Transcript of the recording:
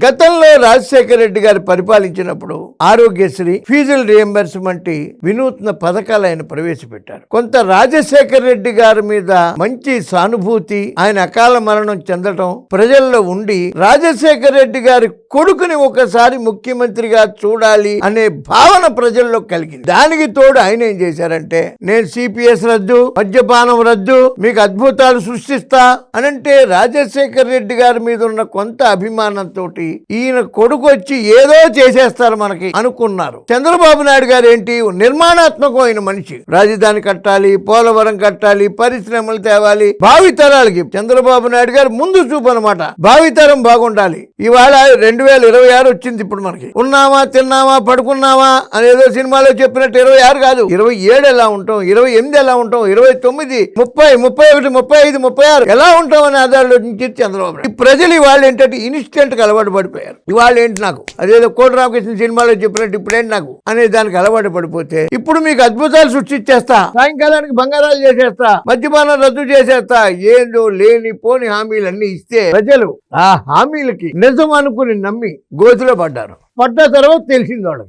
గతంలో రాజశేఖర రెడ్డి గారు పరిపాలించినప్పుడు ఆరోగ్యశ్రీ, ఫీజుల రియంబర్స్మెంట్ వినూత్న పథకాలు ఆయన ప్రవేశపెట్టారు. కొంత రాజశేఖర రెడ్డి గారి మీద మంచి సానుభూతి, ఆయన అకాల మరణం చెందటం ప్రజల్లో ఉండి రాజశేఖర రెడ్డి గారి కొడుకుని ఒకసారి ముఖ్యమంత్రిగా చూడాలి అనే భావన ప్రజల్లో కలిగింది. దానికి తోడు ఆయన ఏం చేశారంటే, నేను సిపిఎస్ రద్దు, మద్యపానం రద్దు, మీకు అద్భుతాలు సృష్టిస్తా అనంటే రాజశేఖర రెడ్డి గారి మీద ఉన్న కొంత అభిమానంతో ఈయన కొడుకు వచ్చి ఏదో చేసేస్తారు మనకి అనుకున్నారు. చంద్రబాబు నాయుడు గారు ఏంటి, నిర్మాణాత్మకమైన మనిషి. రాజధాని కట్టాలి, పోలవరం కట్టాలి, పరిశ్రమలు తేవాలి, భావితరాలకి చంద్రబాబు నాయుడు గారు ముందు చూపు అనమాట. భావితరం బాగుండాలి. ఇవాళ 2026 వచ్చింది. ఇప్పుడు మనకి ఉన్నామా, తిన్నామా, పడుకున్నామా అనేదో సినిమాలో చెప్పినట్టు 26 కాదు, 27 ఎలా ఉంటాం, 28 ఎలా ఉంటాం, 29, 30, 31, 35, 36 ఎలా ఉంటాం అనే ఆధారంలో చంద్రబాబు. ఈ ప్రజలు ఇవాళ ఏంటంటే ఇన్స్టెంట్ గా అలవాటు పడిపోయారు. ఇవాళ ఏంటి, నాకు అదేదో కోటి రామకృష్ణ సినిమాలో చెప్పినట్టు ఇప్పుడేంటి నాకు అనే దానికి అలవాటు పడిపోతే, ఇప్పుడు మీకు అద్భుతాలు సృష్టించేస్తా, సాయంకాలానికి బంగారాలు చేసేస్తా, మద్యపానం రద్దు చేసేస్తా, ఏందో లేని పోని హామీలన్నీ ఇస్తే ప్రజలు ఆ హామీలకి నిజం అనుకుని నమ్మి గోతిలో పడ్డారు. పడ్డ తర్వాత తెలిసింది వాళ్ళకి